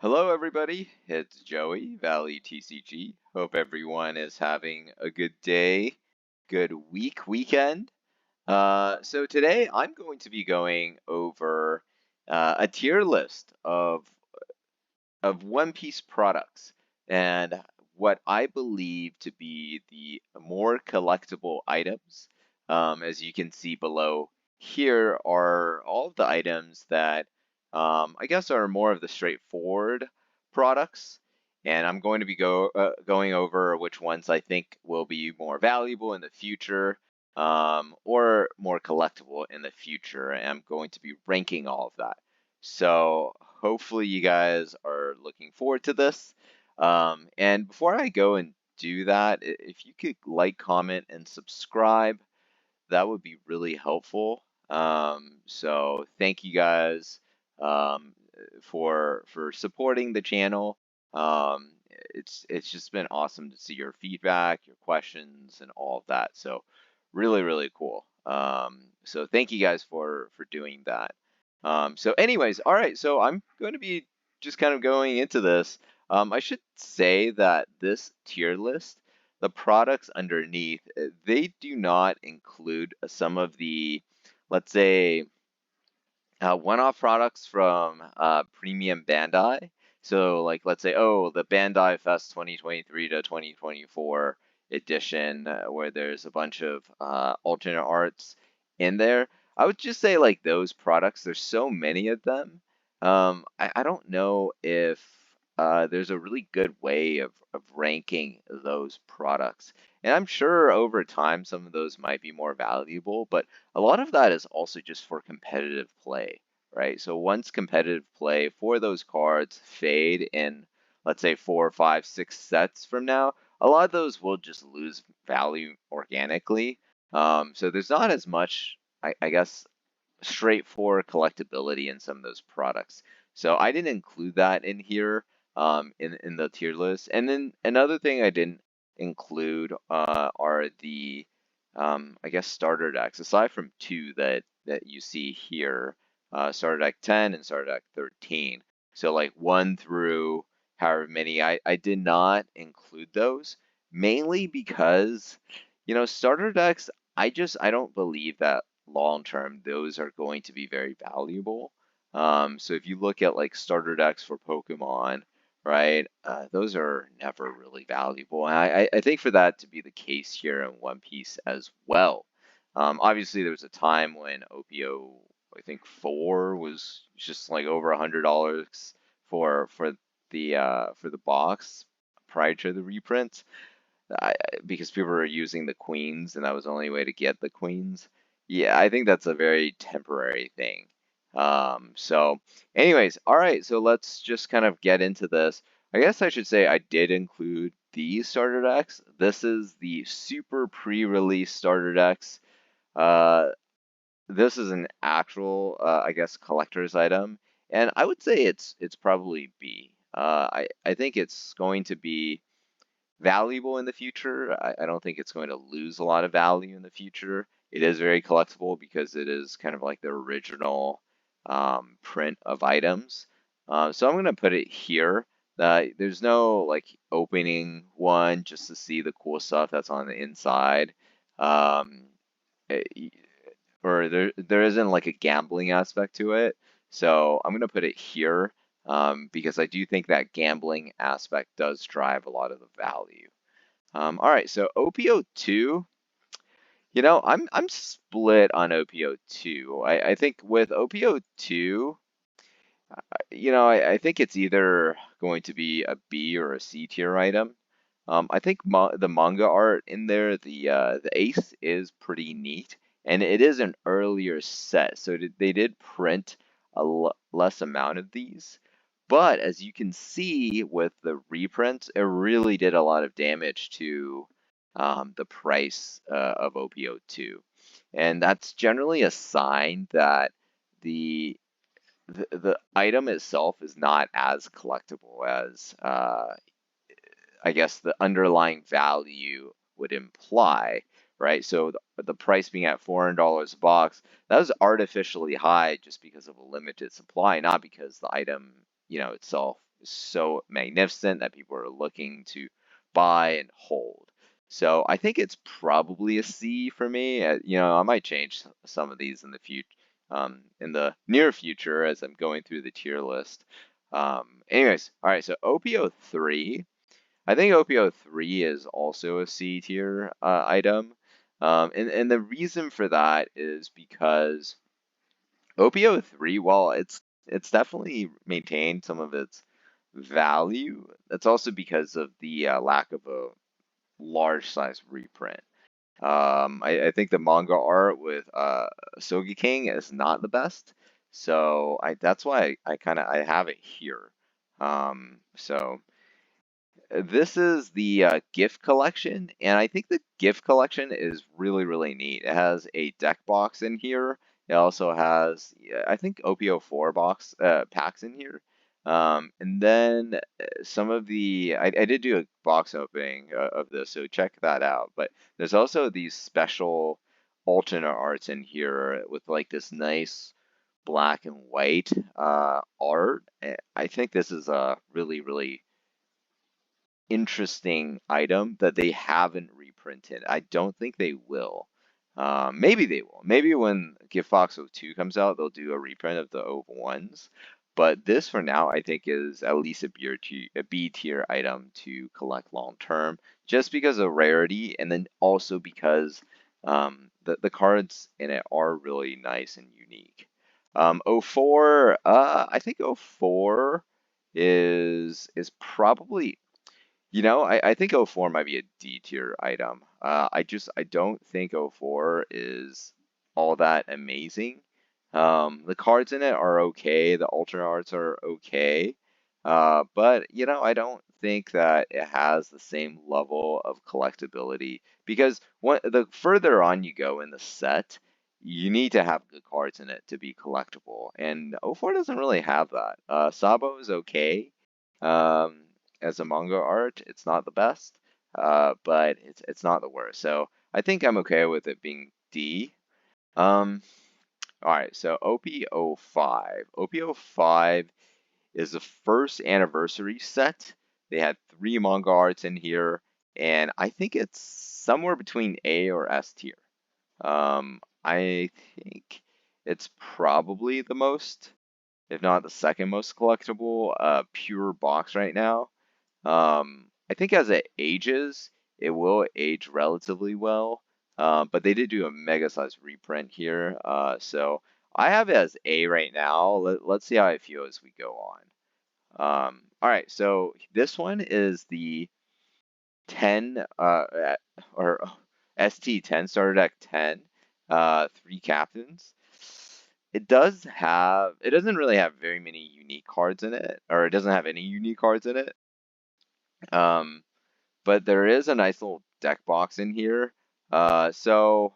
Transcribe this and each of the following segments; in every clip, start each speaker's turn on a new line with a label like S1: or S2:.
S1: Hello, everybody. It's Joey, Valley TCG. Hope everyone is having a good day, good weekend. So today I'm going to be going over a tier list of One Piece products and what I believe to be the more collectible items. As you can see below, here are all of the items that I guess are more of the straightforward products. And I'm going to be going over which ones I think will be more valuable in the future or more collectible in the future. And I'm going to be ranking all of that. So hopefully you guys are looking forward to this. And before I go and do that, if you could like, comment, and subscribe, that would be really helpful. So thank you guys um, for supporting the channel. It's just been awesome to see your feedback, your questions, and all of that. So really cool. So thank you guys for doing that. So anyways, all right. So I'm going to be just kind of going into this. I should say that this tier list, the products underneath, they do not include some of the, let's say, one-off products from Premium Bandai. So, like, let's say, oh, the Bandai Fest 2023 to 2024 edition, where there's a bunch of alternate arts in there. I would just say, like, those products, there's so many of them. I don't know if there's a really good way of ranking those products. And I'm sure over time some of those might be more valuable, but a lot of that is also just for competitive play, right? So once competitive play for those cards fade in, let's say 4, 5, 6 sets from now, a lot of those will just lose value organically. So there's not as much, I guess, straightforward collectability in some of those products. So I didn't include that in here in the tier list. And then another thing I didn't include are the I guess starter decks. Aside from two that you see here, starter deck 10 and starter deck 13. So like 1 through however many, I did not include those mainly because starter decks. I don't believe that long term those are going to be very valuable. So if you look at like starter decks for Pokemon, right, those are never really valuable. And I think for that to be the case here in One Piece as well. Obviously, there was a time when OPO, I think 4 was just like over $100 for the box prior to the reprint. Because people were using the queens and that was the only way to get the queens. Yeah, I think that's a very temporary thing. So anyways, all right, so let's just kind of get into this. I guess I should say I did include these starter decks. This is the super pre-release starter decks. Uh, this is an actual, I guess, collector's item, and I would say it's probably B. I think it's going to be valuable in the future. I don't think it's going to lose a lot of value in the future. It is very collectible because it is kind of like the original print of items. So I'm going to put it here. There's no like opening one just to see the cool stuff that's on the inside. Um, it- or there isn't like a gambling aspect to it. So I'm going to put it here because I do think that gambling aspect does drive a lot of the value. All right, so OPO2, I'm split on OPO2. I think with OPO2, I think it's either going to be a B or a C tier item. I think the manga art in there, the ace is pretty neat, and it is an earlier set, so they did print a less amount of these. But as you can see with the reprints, it really did a lot of damage to the price of OPO2, and that's generally a sign that the the item itself is not as collectible as I guess the underlying value would imply, right? So the price being at $400 a box, that was artificially high just because of a limited supply, not because the item, itself so magnificent that people are looking to buy and hold. So I think it's probably a C for me. I might change some of these in the future, in the near future as I'm going through the tier list. Anyways, all right. So OPO3, I think OPO3 is also a C tier item. And the reason for that is because OPO3, while it's definitely maintained some of its value, that's also because of the lack of a large size reprint. I think the manga art with Sogi King is not the best, so that's why I have it here. So this is the gift collection, and I think the gift collection is really, really neat. It has a deck box in here. It also has, yeah, I think, OPO4 box packs in here. And then some of I did do a box opening of this, so check that out. But there's also these special alternate arts in here with like this nice black and white art. I think this is a really, really interesting item that they haven't reprinted. I don't think they will. Maybe they will. Maybe when Giftbox 02 comes out, they'll do a reprint of the 01s. But this, for now, I think is at least a B tier item to collect long term, just because of rarity, and then also because the cards in it are really nice and unique. 04, I think 04 is probably, I think O4 might be a D tier item. I don't think O4 is all that amazing. The cards in it are okay. The alternate arts are okay. But I don't think that it has the same level of collectability because the further on you go in the set, you need to have good cards in it to be collectible. And O4 doesn't really have that. Sabo is okay. Um, as a manga art, it's not the best, but it's not the worst. So I think I'm okay with it being D. Um, all right, so OPO5. OPO5 is the first anniversary set. They had 3 manga arts in here, and I think it's somewhere between A or S tier. I think it's probably the most, if not the second most collectible, pure box right now. I think as it ages, it will age relatively well. But they did do a mega size reprint here. So I have it as A right now. Let's see how I feel as we go on. All right, so this one is the 10 or ST10 starter deck 10, 3 captains. It doesn't really have very many unique cards in it, or it doesn't have any unique cards in it. But there is a nice little deck box in here. So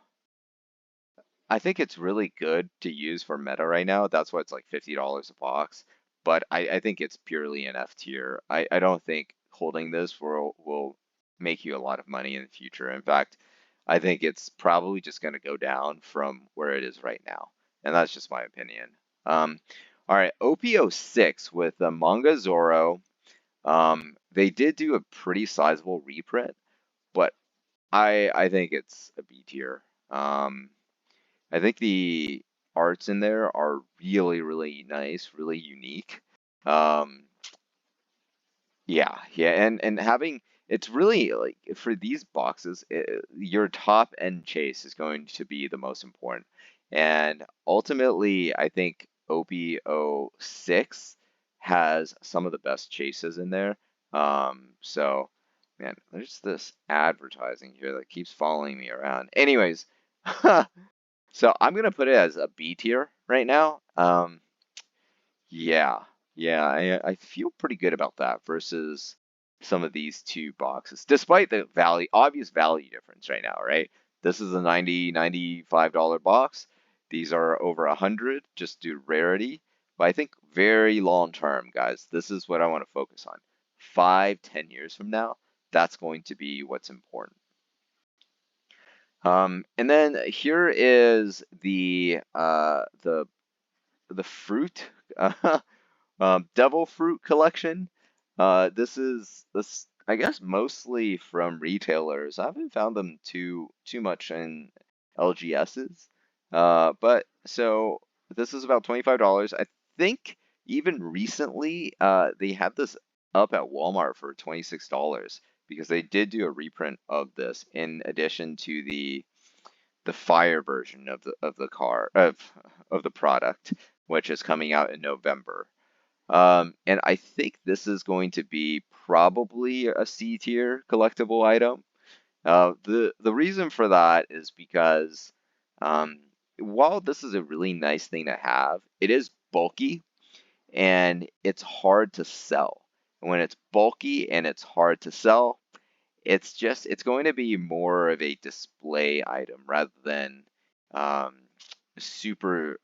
S1: I think it's really good to use for meta right now. That's why it's like $50 a box. But I think it's purely an F tier. I don't think holding this will make you a lot of money in the future. In fact, I think it's probably just going to go down from where it is right now. And that's just my opinion. All right, OPO6 with the Manga Zoro. They did do a pretty sizable reprint, but I think it's a B tier. I think the arts in there are really, really nice, really unique. Um, yeah, and having it's really like for these boxes, your top end chase is going to be the most important, and ultimately, I think OPO6 has some of the best chases in there. So man, there's this advertising here that keeps following me around. Anyways, so I'm gonna put it as a B tier right now. Yeah, yeah, I feel pretty good about that versus some of these two boxes, despite the obvious value difference right now, right? This is a $95 box. These are over 100 just due to rarity. But I think very long term, guys, this is what I want to focus on. 5, 10 years from now, that's going to be what's important. And then here is the fruit devil fruit collection. This I guess mostly from retailers. I haven't found them too much in LGSs. But so this is about $25. I think even recently they had this up at Walmart for $26 because they did do a reprint of this in addition to the Fire version of the product, which is coming out in November. And I think this is going to be probably a C tier collectible item. The reason for that is because um, while this is a really nice thing to have, it is bulky and it's hard to sell. And when it's bulky and it's hard to sell, it's going to be more of a display item rather than um, super,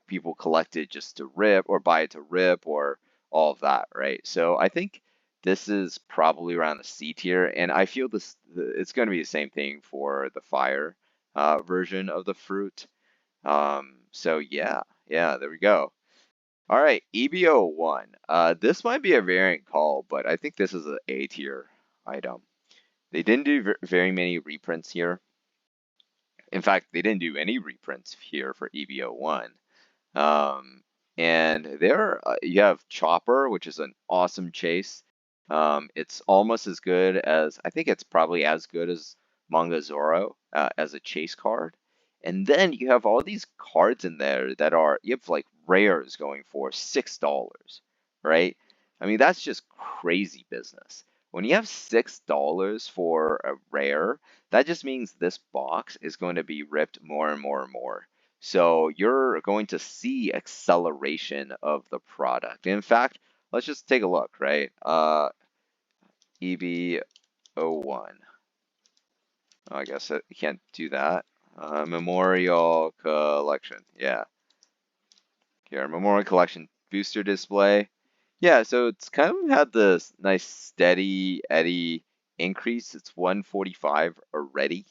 S1: people collect it just to rip or buy it to rip or all of that, right? So I think this is probably around the C tier, and I feel it's going to be the same thing for the fire version of the fruit. So yeah, there we go. All right, EBO1. This might be a variant call, but I think this is an A tier item. They didn't do very many reprints here. In fact, they didn't do any reprints here for EBO1. Um, and there you have Chopper, which is an awesome chase. It's almost as good as, I think it's probably as good as Manga Zoro as a chase card. And then you have all these cards in there that you have like rares going for $6, right? I mean, that's just crazy business. When you have $6 for a rare, that just means this box is going to be ripped more and more and more. So you're going to see acceleration of the product. In fact, let's just take a look, right? EB01. I guess you can't do that. Memorial Collection. Yeah. Here, Memorial Collection booster display. Yeah, so it's kind of had this nice steady eddy increase. It's 145 already.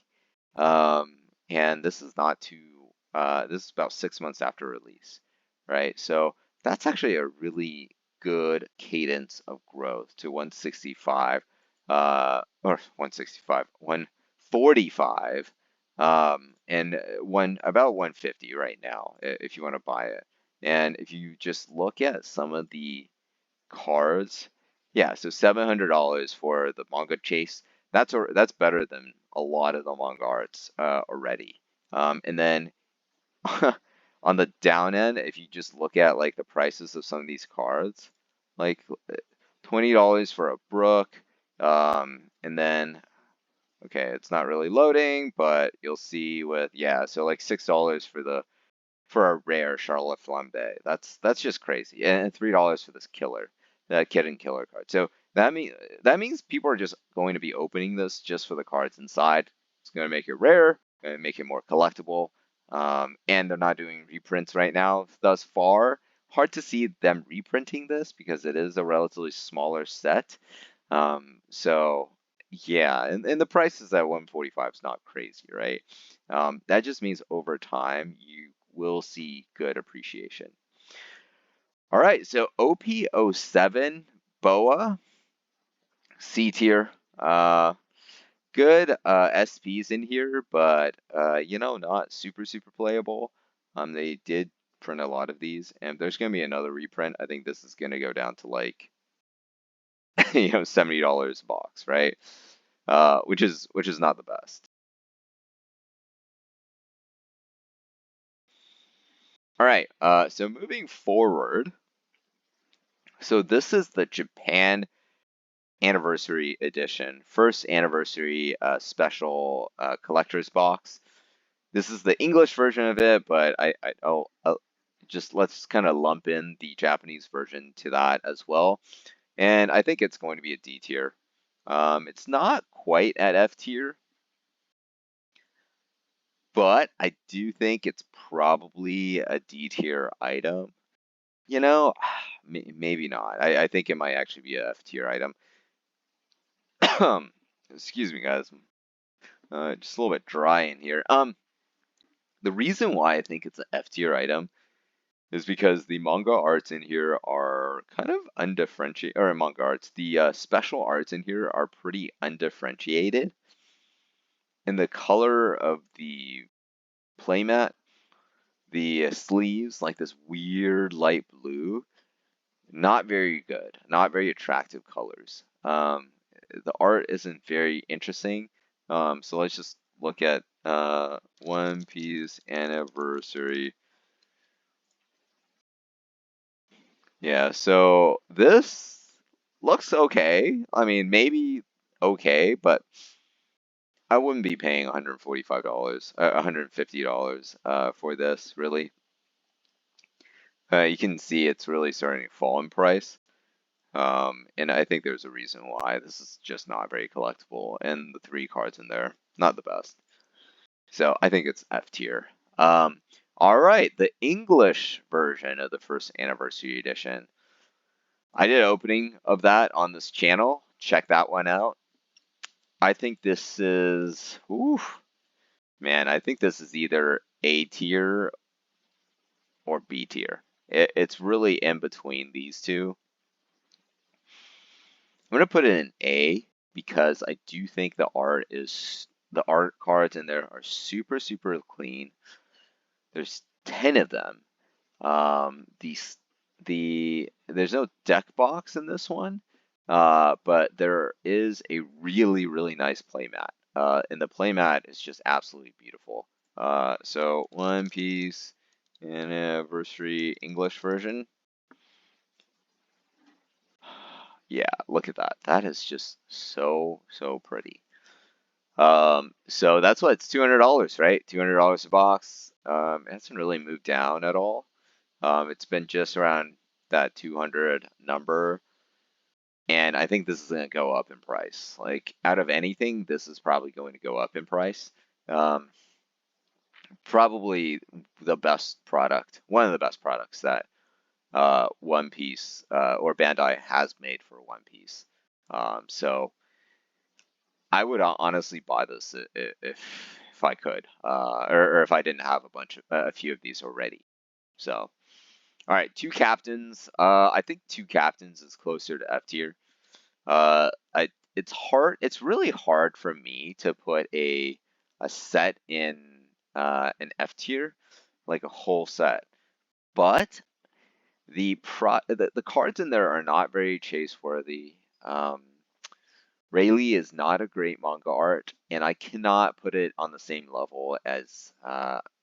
S1: Um, and this is not too, this is about 6 months after release, right? So that's actually a really good cadence of growth to 165, or 165, 145, and about 150 right now, if you want to buy it. And if you just look at some of the cards, yeah, so $700 for the manga chase. That's better than a lot of the manga arts already. And then on the down end, if you just look at like the prices of some of these cards, like $20 for a Brook, and then okay, it's not really loading, but you'll see so like $6 for a rare Charlotte Flambe. That's just crazy. And $3 for this killer, the Kid Killer card. So that means people are just going to be opening this just for the cards inside. It's going to make it rare, going to make it more collectible. And they're not doing reprints right now thus far. Hard to see them reprinting this because it is a relatively smaller set. So yeah, and the price is at 145 is not crazy, right? That just means over time you will see good appreciation. All right, so OP07 BOA C tier. Good SPs in here, but not super playable. They did print a lot of these, and there's gonna be another reprint. I think this is gonna go down to like $70 a box, right? Which is not the best. All right, so moving forward, so this is the Japan Anniversary Edition, first anniversary special collector's box. This is the English version of it, but I'll just let's kind of lump in the Japanese version to that as well. And I think it's going to be a D tier. It's not quite at F tier, but I do think it's probably a D tier item. You know, maybe not. I think it might actually be a F tier item. Excuse me, guys. Just a little bit dry in here. The reason why I think it's an F tier item is because the manga arts in here are kind of undifferentiated, or manga arts, the special arts in here are pretty undifferentiated. And the color of the playmat, the sleeves, like this weird light blue, not very good, not very attractive colors. The art isn't very interesting. So let's just look at One Piece Anniversary. Yeah, so this looks okay. I mean, maybe okay, but I wouldn't be paying $145, $150 for this, really. You can see it's really starting to fall in price. And I think there's a reason why this is just not very collectible, and the three cards in there, not the best. So I think it's F tier. All right, the English version of the first anniversary edition. I did an opening of that on this channel. Check that one out. I think this is, oof, man, I think this is either A tier or B tier. It's really in between these two. I'm gonna put it in A because I do think the art cards in there are super clean. There's 10 of them. These there's no deck box in this one, but there is a really nice playmat. And the playmat is just absolutely beautiful. So One Piece Anniversary English version. Yeah, look at that. That is just so pretty. So that's what it's $200, right? $200 a box. It hasn't really moved down at all. It's been just around that 200 number, and I think this is going to go up in price. Like out of anything, this is probably going to go up in price. Um, Probably the best product, one of the best products that One Piece or Bandai has made for One Piece. So I would honestly buy this if I could, or if I didn't have a few of these already. So, all right, two captains. I think two captains is closer to F tier. It's hard. It's really hard for me to put a set in an F tier, like a whole set. But the cards in there are not very chase worthy. Rayleigh is not a great manga art, and I cannot put it on the same level as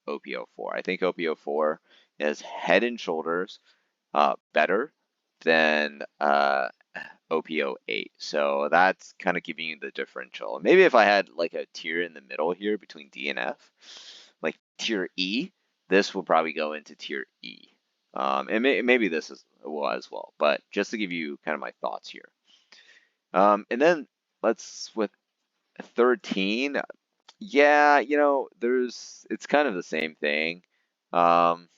S1: OPO4. I think OPO4 is head and shoulders better than OPO8. So that's kind of giving you the differential. Maybe if I had like a tier in the middle here between D and F, like tier E, this will probably go into tier E. And maybe this will as well, but just to give you kind of my thoughts here. And then let's with 13. Yeah, it's kind of the same thing. Um,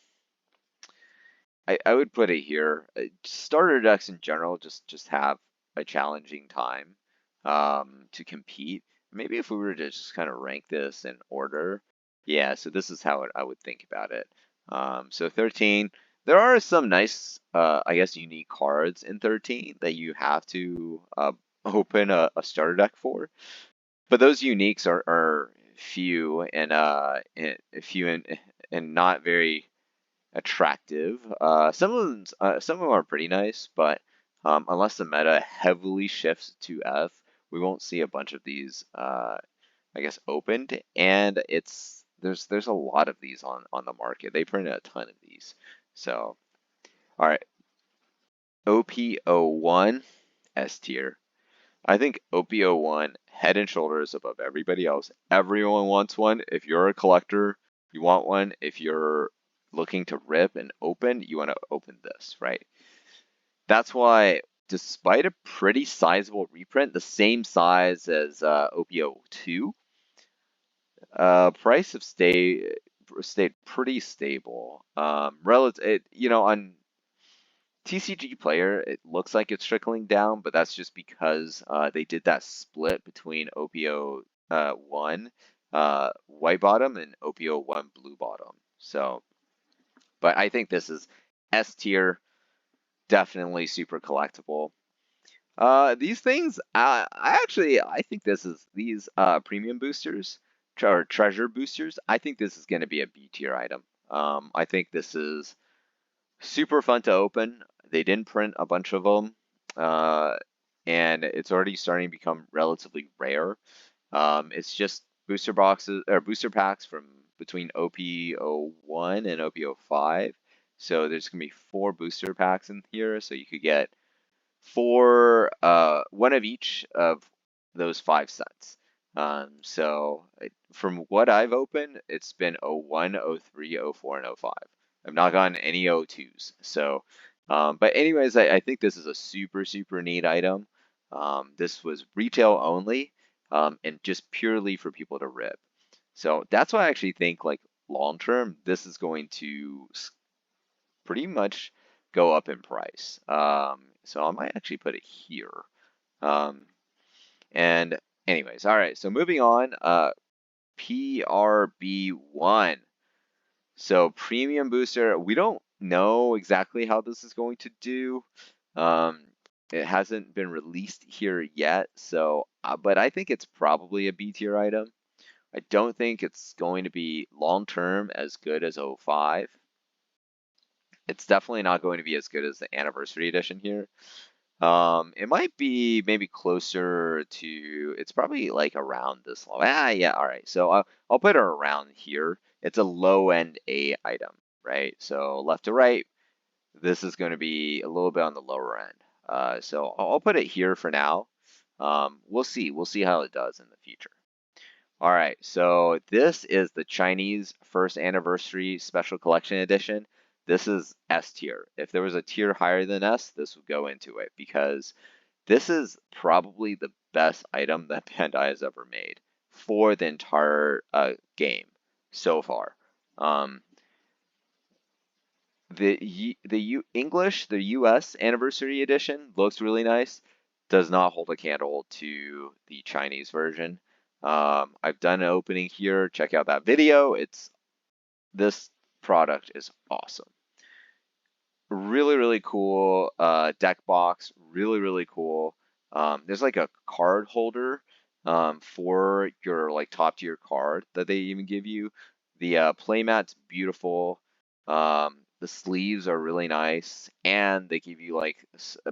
S1: I would put it here. Starter decks in general just have a challenging time to compete. Maybe if we were to just kind of rank this in order, yeah. So this is how I would think about it. So 13. There are some nice, I guess, unique cards in 13 that you have to open a starter deck for. But those uniques are few and not very attractive. Some of them are pretty nice, but unless the meta heavily shifts to F, we won't see a bunch of these, I guess, opened. And there's a lot of these on the market. They print a ton of these. So, all right, OPO1 S tier. I think OPO1 head and shoulders above everybody else. Everyone wants one. If you're a collector, you want one. If you're looking to rip and open, you want to open this, right? That's why, despite a pretty sizable reprint, the same size as OPO2, price have stayed pretty stable. Relative, on TCG Player, it looks like it's trickling down, but that's just because they did that split between OPO 1 white bottom and OPO 1 blue bottom. So, but I think this is S tier, definitely super collectible. These things, I think these premium boosters or treasure boosters. I think this is going to be a B tier item. I think this is super fun to open. They didn't print a bunch of them, uh, and it's already starting to become relatively rare. It's just booster boxes or booster packs from between OP01 and OP05. So there's gonna be 4 booster packs in here, so you could get one of each of those 5 sets. From what I've opened, it's been O1, O3, O4, and O5. I've not gotten any O2s. But anyways, I think this is a super, super neat item. This was retail only, and just purely for people to rip. So that's why I actually think like long term, this is going to pretty much go up in price. So I might actually put it here. Um, and anyways, all right. So moving on, PRB1. So premium booster. We don't know exactly how this is going to do. Um, it hasn't been released here yet. But I think it's probably a B tier item. I don't think it's going to be long term as good as O5. It's definitely not going to be as good as the anniversary edition here. It might be maybe closer to, it's probably like around this level. Yeah, all right. So I'll put it around here. It's a low end A item, right? So left to right, this is going to be a little bit on the lower end. So I'll put it here for now. We'll see. We'll see how it does in the future. All right, so this is the Chinese first anniversary special collection edition. This is S tier. If there was a tier higher than S, this would go into it because this is probably the best item that Bandai has ever made for the entire game so far. Um, the U.S. anniversary edition looks really nice. Does not hold a candle to the Chinese version. I've done an opening here. Check out that video. This product is awesome. Really, really cool deck box. Really, really cool. There's like a card holder for your like top tier card that they even give you. The playmat's beautiful. The sleeves are really nice, and they give you like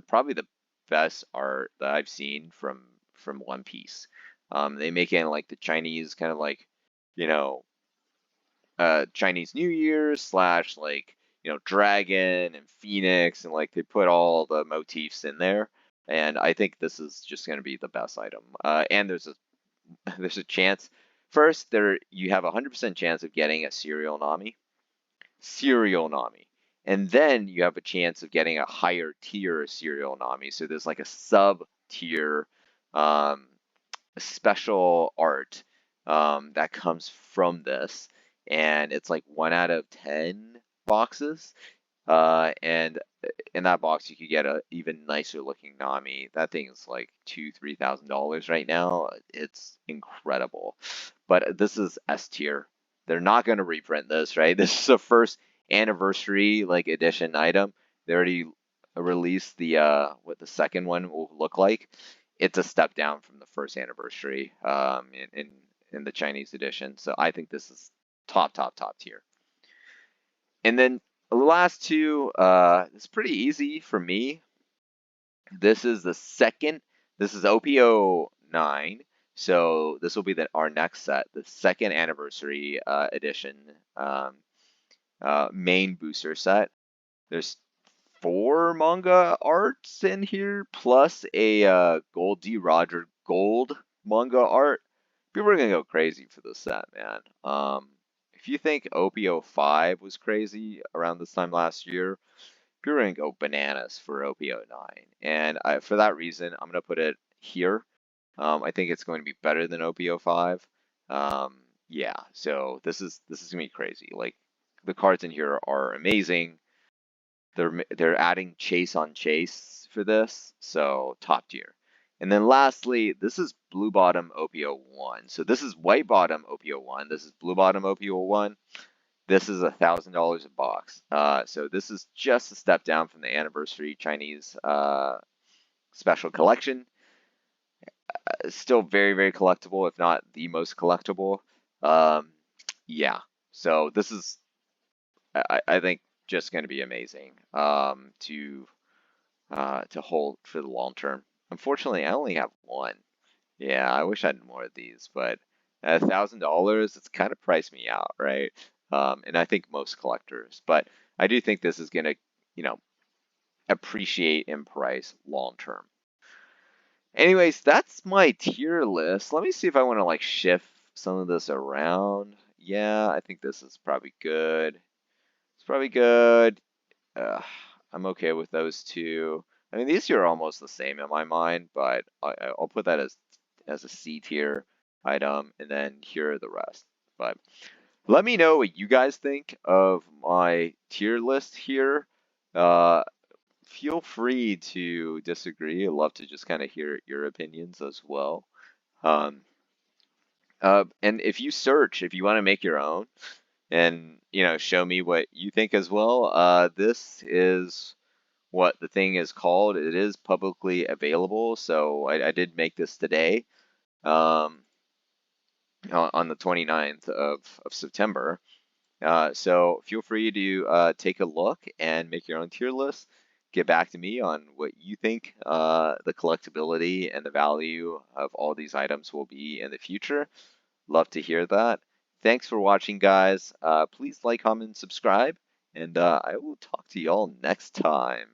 S1: probably the best art that I've seen from One Piece. They make it in like the Chinese kind of like, you know, Chinese New Year slash like, dragon and phoenix, and like they put all the motifs in there. And I think this is just going to be the best item. And there's a chance. First, you have a 100% chance of getting a serial Nami, and then you have a chance of getting a higher tier serial Nami. So there's like a sub tier um, special art that comes from this, and it's like 1 out of 10 boxes. And in that box, you could get a even nicer looking Nami. That thing is like $2,000-3,000 right now. It's incredible, but this is S tier. They're not going to reprint this, right? This is the first anniversary like edition item. They already released the what the second one will look like. It's a step down from the first anniversary in the Chinese edition. So I think this is top tier. And then the last two, it's pretty easy for me. This is the second. This is OPO 9. So this will be our next set, the second anniversary edition main booster set. There's 4 manga arts in here, plus a Gold D. Roger gold manga art. People are gonna go crazy for this set, man. If you think OPO5 was crazy around this time last year, people are gonna go bananas for OPO9. And for that reason, I'm gonna put it here. I think it's going to be better than OPO5. Yeah, so this is gonna be crazy. Like the cards in here are amazing. They're adding chase on chase for this, so top tier. And then lastly, this is blue bottom OPO1. So this is white bottom OPO1. This is blue bottom OPO1. This is $1,000 a box. So this is just a step down from the anniversary Chinese special collection. Still very, very collectible, if not the most collectible. Um, yeah. So this is, I think, just going to be amazing to hold for the long term. Unfortunately, I only have one. Yeah, I wish I had more of these, but at $1,000, it's kind of priced me out, right? And I think most collectors, but I do think this is gonna, you know, appreciate in price long term. Anyways, that's my tier list. Let me see if I want to like shift some of this around. Yeah, I think this is probably good. It's probably good. Uh, I'm okay with those two. I mean, these two are almost the same in my mind, but I'll put that as a C tier item, and then here are the rest. But let me know what you guys think of my tier list here. Uh, Feel free to disagree. I'd love to just kind of hear your opinions as well. Um, and if you search, if you want to make your own, and show me what you think as well. This is what the thing is called. It is publicly available, so I did make this today, um, on the 29th of September. So feel free to take a look and make your own tier list. Get back to me on what you think the collectability and the value of all these items will be in the future. Love to hear that. Thanks for watching, guys. Please like, comment, and subscribe, and I will talk to y'all next time.